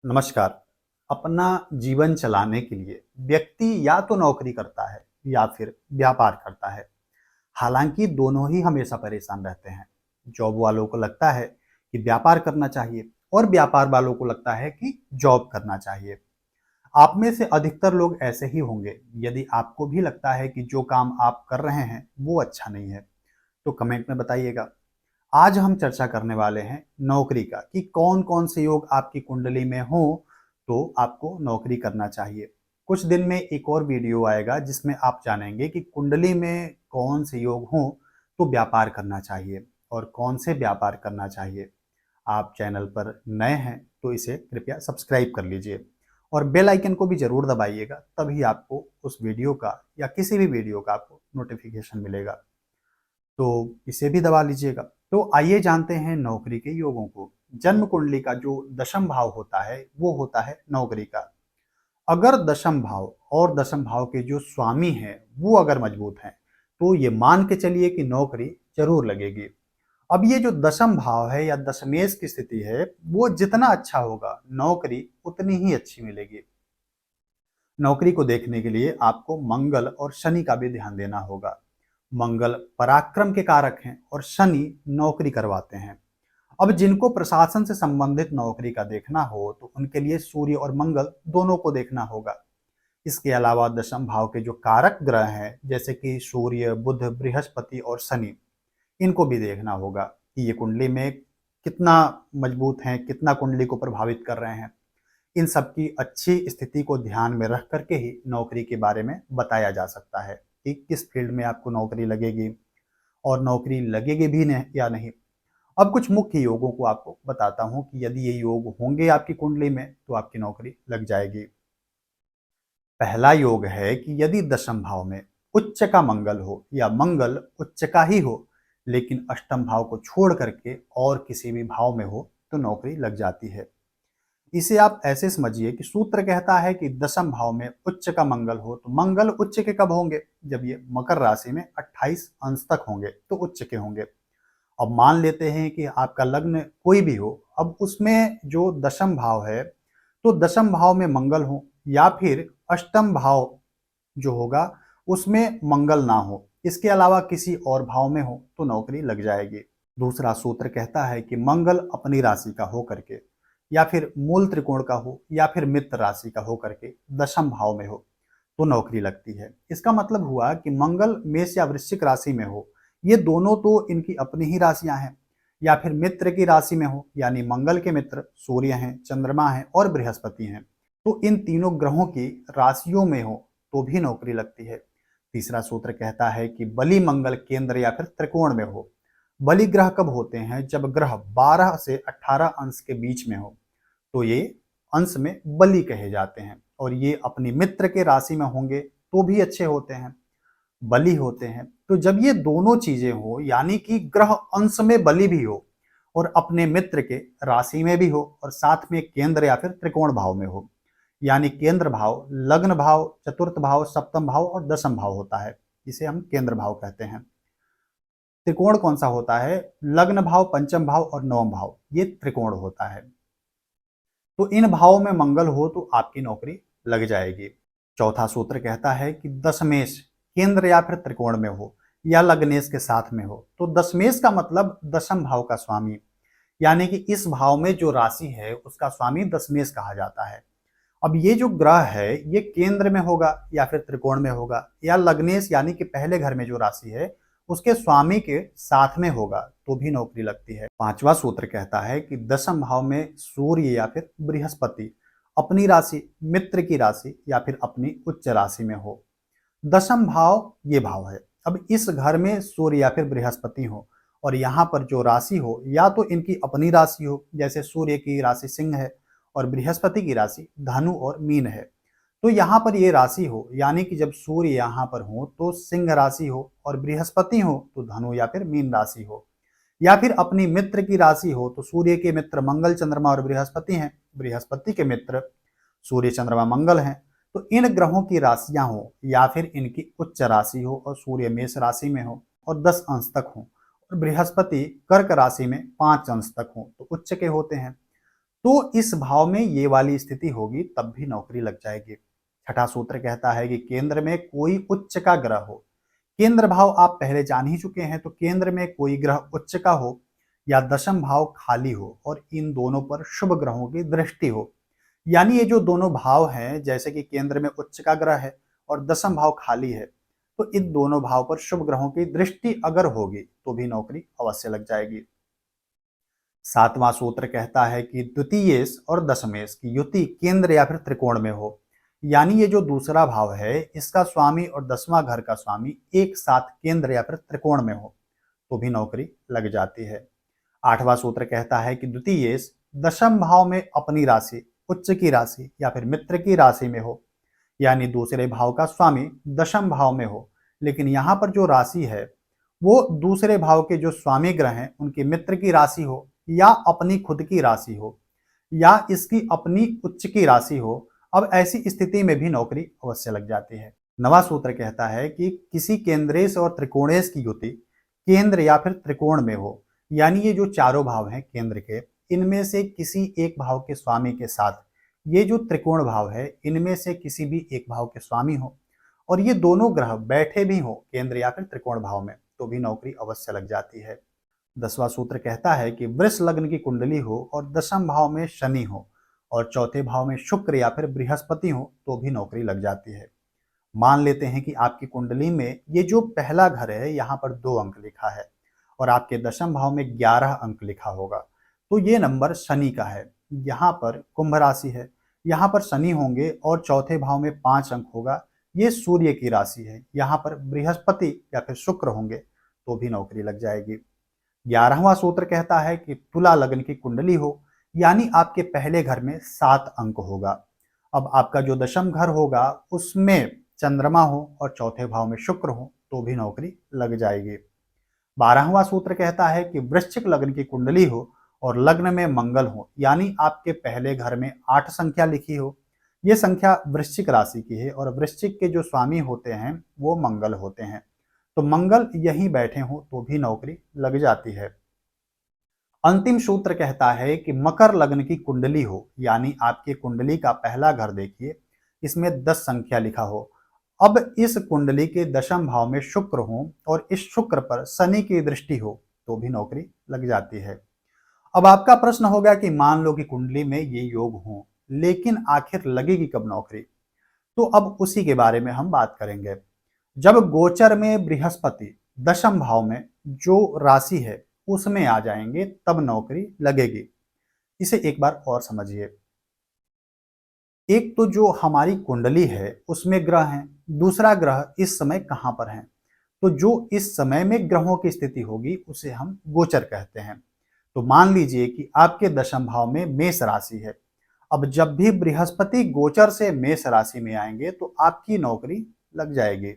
नमस्कार। अपना जीवन चलाने के लिए व्यक्ति या तो नौकरी करता है या फिर व्यापार करता है। हालांकि दोनों ही हमेशा परेशान रहते हैं। जॉब वालों को लगता है कि व्यापार करना चाहिए और व्यापार वालों को लगता है कि जॉब करना चाहिए। आप में से अधिकतर लोग ऐसे ही होंगे। यदि आपको भी लगता है कि जो काम आप कर रहे हैं वो अच्छा नहीं है तो कमेंट में बताइएगा। आज हम चर्चा करने वाले हैं नौकरी का कि कौन कौन से योग आपकी कुंडली में हो तो आपको नौकरी करना चाहिए। कुछ दिन में एक और वीडियो आएगा जिसमें आप जानेंगे कि कुंडली में कौन से योग हो तो व्यापार करना चाहिए और कौन से व्यापार करना चाहिए। आप चैनल पर नए हैं तो इसे कृपया सब्सक्राइब कर लीजिए और बेल आइकन को भी जरूर दबाइएगा, तभी आपको उस वीडियो का या किसी भी वीडियो का आपको नोटिफिकेशन मिलेगा। तो इसे भी दबा लीजिएगा। तो आइए जानते हैं नौकरी के योगों को। जन्म कुंडली का जो दशम भाव होता है वो होता है नौकरी का। अगर दशम भाव और दशम भाव के जो स्वामी हैं वो अगर मजबूत हैं तो ये मान के चलिए कि नौकरी जरूर लगेगी। अब ये जो दशम भाव है या दशमेश की स्थिति है वो जितना अच्छा होगा नौकरी उतनी ही अच्छी मिलेगी। नौकरी को देखने के लिए आपको मंगल और शनि का भी ध्यान देना होगा। मंगल पराक्रम के कारक हैं और शनि नौकरी करवाते हैं। अब जिनको प्रशासन से संबंधित नौकरी का देखना हो तो उनके लिए सूर्य और मंगल दोनों को देखना होगा। इसके अलावा दशम भाव के जो कारक ग्रह हैं जैसे कि सूर्य, बुध, बृहस्पति और शनि, इनको भी देखना होगा कि ये कुंडली में कितना मजबूत हैं, कितना कुंडली को प्रभावित कर रहे हैं। इन सब की अच्छी स्थिति को ध्यान में रख करके ही नौकरी के बारे में बताया जा सकता है कि किस फील्ड में आपको नौकरी लगेगी और नौकरी लगेगी भी नहीं या नहीं। अब कुछ मुख्य योगों को आपको बताता हूं कि यदि ये योग होंगे आपकी कुंडली में तो आपकी नौकरी लग जाएगी। पहला योग है कि यदि दशम भाव में उच्च का मंगल हो या मंगल उच्च का ही हो लेकिन अष्टम भाव को छोड़ करके और किसी भी भाव में हो तो नौकरी लग जाती है। इसे आप ऐसे समझिए कि सूत्र कहता है कि दशम भाव में उच्च का मंगल हो तो मंगल उच्च के कब होंगे? जब ये मकर राशि में 28 अंश तक होंगे तो उच्च के होंगे। अब मान लेते हैं कि आपका लग्न कोई भी हो, अब उसमें जो दशम भाव है तो दशम भाव में मंगल हो या फिर अष्टम भाव जो होगा उसमें मंगल ना हो, इसके अलावा किसी और भाव में हो तो नौकरी लग जाएगी। दूसरा सूत्र कहता है कि मंगल अपनी राशि का हो करके या फिर मूल त्रिकोण का हो या फिर मित्र राशि का हो करके दशम भाव में हो तो नौकरी लगती है। इसका मतलब हुआ कि मंगल मेष या वृश्चिक राशि में हो, ये दोनों तो इनकी अपनी ही राशियां हैं, या फिर मित्र की राशि में हो यानी मंगल के मित्र सूर्य हैं, चंद्रमा हैं और बृहस्पति हैं, तो इन तीनों ग्रहों की राशियों में हो तो भी नौकरी लगती है। तीसरा सूत्र कहता है कि बलि मंगल केंद्र या फिर त्रिकोण में हो। बलि ग्रह कब होते हैं? जब ग्रह 12 से 18 अंश के बीच में हो तो ये अंश में बलि कहे जाते हैं, और ये अपनी मित्र के राशि में होंगे तो भी अच्छे होते हैं, बलि होते हैं। तो जब ये दोनों चीजें हो यानी कि ग्रह अंश में बलि भी हो और अपने मित्र के राशि में भी हो और साथ में केंद्र या फिर त्रिकोण भाव में हो, यानी केंद्र भाव लग्न भाव, चतुर्थ भाव, सप्तम भाव और दशम भाव होता है, इसे हम केंद्र भाव कहते हैं। त्रिकोण कौन सा होता है? लग्न भाव, पंचम भाव और नवम भाव, ये त्रिकोण होता है। तो इन भावों में मंगल हो तो आपकी नौकरी लग जाएगी। चौथा सूत्र कहता है कि दशमेश केंद्र या फिर त्रिकोण में हो या लग्नेश के साथ में हो, तो दशमेश का मतलब दशम भाव का स्वामी, यानी कि इस भाव में जो राशि है उसका स्वामी दशमेश कहा जाता है। अब ये जो ग्रह है ये केंद्र में होगा या फिर त्रिकोण में होगा या लग्नेश यानी कि पहले घर में जो राशि है उसके स्वामी के साथ में होगा तो भी नौकरी लगती है। पांचवा सूत्र कहता है कि दशम भाव में सूर्य या फिर बृहस्पति अपनी राशि, मित्र की राशि या फिर अपनी उच्च राशि में हो। दशम भाव ये भाव है। अब इस घर में सूर्य या फिर बृहस्पति हो और यहाँ पर जो राशि हो या तो इनकी अपनी राशि हो, जैसे सूर्य की राशि सिंह है और बृहस्पति की राशि धनु और मीन है, तो यहाँ पर ये राशि हो यानी कि जब सूर्य यहाँ पर हो तो सिंह राशि हो और बृहस्पति हो तो धनु या फिर मीन राशि हो, या फिर अपनी मित्र की राशि हो तो सूर्य के मित्र मंगल, चंद्रमा और बृहस्पति हैं, बृहस्पति के मित्र सूर्य, चंद्रमा, मंगल हैं। तो इन ग्रहों की राशियां हो या फिर इनकी उच्च राशि हो और सूर्य मेष राशि में हो और 10 अंश तक हो और बृहस्पति कर्क राशि में 5 अंश तक हो तो उच्च के होते हैं। तो इस भाव में ये वाली स्थिति होगी तब भी नौकरी लग जाएगी। छठा सूत्र कहता है कि केंद्र में कोई उच्च का ग्रह हो। केंद्र भाव आप पहले जान ही चुके हैं, तो केंद्र में कोई ग्रह उच्च का हो या दशम भाव खाली हो और इन दोनों पर शुभ ग्रहों की दृष्टि हो, यानी ये जो दोनों भाव हैं, जैसे कि केंद्र में उच्च का ग्रह है और दशम भाव खाली है, तो इन दोनों भाव पर शुभ ग्रहों की दृष्टि अगर होगी तो भी नौकरी अवश्य लग जाएगी। सातवां सूत्र कहता है कि द्वितीयेश और दशमेश की युति केंद्र या फिर त्रिकोण में हो, यानी ये जो दूसरा भाव है इसका स्वामी और दसवां घर का स्वामी एक साथ केंद्र या फिर त्रिकोण में हो तो भी नौकरी लग जाती है। आठवां सूत्र कहता है कि द्वितीयेश दशम भाव में अपनी राशि, उच्च की राशि या फिर मित्र की राशि में हो, यानी दूसरे भाव का स्वामी दशम भाव में हो, लेकिन यहाँ पर जो राशि है वो दूसरे भाव के जो स्वामी ग्रह हैं उनकी मित्र की राशि हो या अपनी खुद की राशि हो या इसकी अपनी उच्च की राशि हो, अब ऐसी स्थिति में भी नौकरी अवश्य लग जाती है। नवा सूत्र कहता है कि किसी केंद्रेश और त्रिकोणेश की युति केंद्र या फिर त्रिकोण में हो, यानी ये जो चारों भाव हैं केंद्र के, इनमें से किसी एक भाव के स्वामी के साथ ये जो त्रिकोण भाव है इनमें से किसी भी एक भाव के स्वामी हो और ये दोनों ग्रह बैठे भी हो केंद्र या फिर त्रिकोण भाव में तो भी नौकरी अवश्य लग जाती है। दसवां सूत्र कहता है कि वृष लग्न की कुंडली हो और दशम भाव में शनि हो और चौथे भाव में शुक्र या फिर बृहस्पति हो तो भी नौकरी लग जाती है। मान लेते हैं कि आपकी कुंडली में ये जो पहला घर है यहाँ पर 2 अंक लिखा है और आपके दशम भाव में 11 अंक लिखा होगा, तो ये नंबर शनि का है। यहाँ पर कुंभ राशि है, यहाँ पर शनि होंगे और चौथे भाव में 5 अंक होगा, ये सूर्य की राशि है। यहाँ पर बृहस्पति या फिर शुक्र होंगे तो भी नौकरी लग जाएगी। 11वां सूत्र कहता है कि तुला लग्न की कुंडली हो, यानी आपके पहले घर में 7 अंक होगा। अब आपका जो दशम घर होगा उसमें चंद्रमा हो और चौथे भाव में शुक्र हो तो भी नौकरी लग जाएगी। 12वां सूत्र कहता है कि वृश्चिक लग्न की कुंडली हो और लग्न में मंगल हो, यानी आपके पहले घर में 8 संख्या लिखी हो। ये संख्या वृश्चिक राशि की है और वृश्चिक के जो स्वामी होते हैं वो मंगल होते हैं, तो मंगल यहीं बैठे हो तो भी नौकरी लग जाती है। अंतिम सूत्र कहता है कि मकर लग्न की कुंडली हो, यानी आपकी कुंडली का पहला घर देखिए, इसमें 10 संख्या लिखा हो। अब इस कुंडली के दशम भाव में शुक्र हो और इस शुक्र पर शनि की दृष्टि हो तो भी नौकरी लग जाती है। अब आपका प्रश्न होगा कि मान लो कि कुंडली में ये योग हो, लेकिन आखिर लगेगी कब नौकरी? तो अब उसी के बारे में हम बात करेंगे। जब गोचर में बृहस्पति दशम भाव में जो राशि है उसमें आ जाएंगे तब नौकरी लगेगी। इसे एक बार और समझिए। एक तो जो हमारी कुंडली है उसमें ग्रह हैं, दूसरा ग्रह इस समय कहां पर हैं, तो जो इस समय में ग्रहों की स्थिति होगी उसे हम गोचर कहते हैं। तो मान लीजिए कि आपके दशम भाव में मेष राशि है। अब जब भी बृहस्पति गोचर से मेष राशि में आएंगे तो आपकी नौकरी लग जाएगी।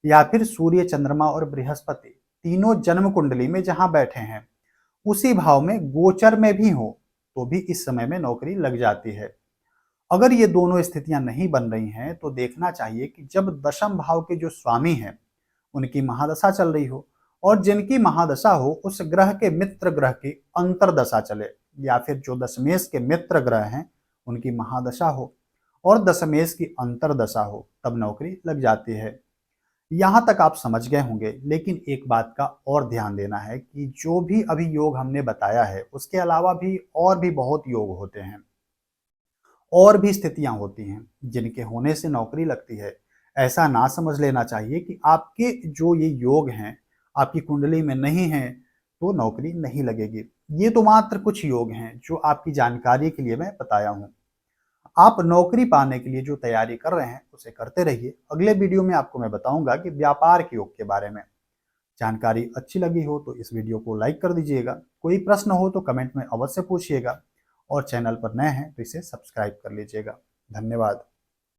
या फिर सूर्य, चंद्रमा और बृहस्पति तीनों जन्म कुंडली में जहां बैठे हैं उसी भाव में गोचर में भी हो तो भी इस समय में नौकरी लग जाती है। अगर ये दोनों स्थितियां नहीं बन रही हैं तो देखना चाहिए कि जब दशम भाव के जो स्वामी हैं उनकी महादशा चल रही हो और जिनकी महादशा हो उस ग्रह के मित्र ग्रह की अंतरदशा चले, या फिर जो दशमेश के मित्र ग्रह हैं उनकी महादशा हो और दशमेश की अंतरदशा हो, तब नौकरी लग जाती है। यहां तक आप समझ गए होंगे, लेकिन एक बात का और ध्यान देना है कि जो भी अभी योग हमने बताया है उसके अलावा भी और भी बहुत योग होते हैं और भी स्थितियां होती हैं जिनके होने से नौकरी लगती है। ऐसा ना समझ लेना चाहिए कि आपके जो ये योग हैं आपकी कुंडली में नहीं हैं तो नौकरी नहीं लगेगी। ये तो मात्र कुछ योग हैं जो आपकी जानकारी के लिए मैं बताया हूँ। आप नौकरी पाने के लिए जो तैयारी कर रहे हैं उसे करते रहिए। अगले वीडियो में आपको मैं बताऊंगा कि व्यापार के योग के बारे में। जानकारी अच्छी लगी हो तो इस वीडियो को लाइक कर दीजिएगा। कोई प्रश्न हो तो कमेंट में अवश्य पूछिएगा और चैनल पर नए हैं तो इसे सब्सक्राइब कर लीजिएगा। धन्यवाद।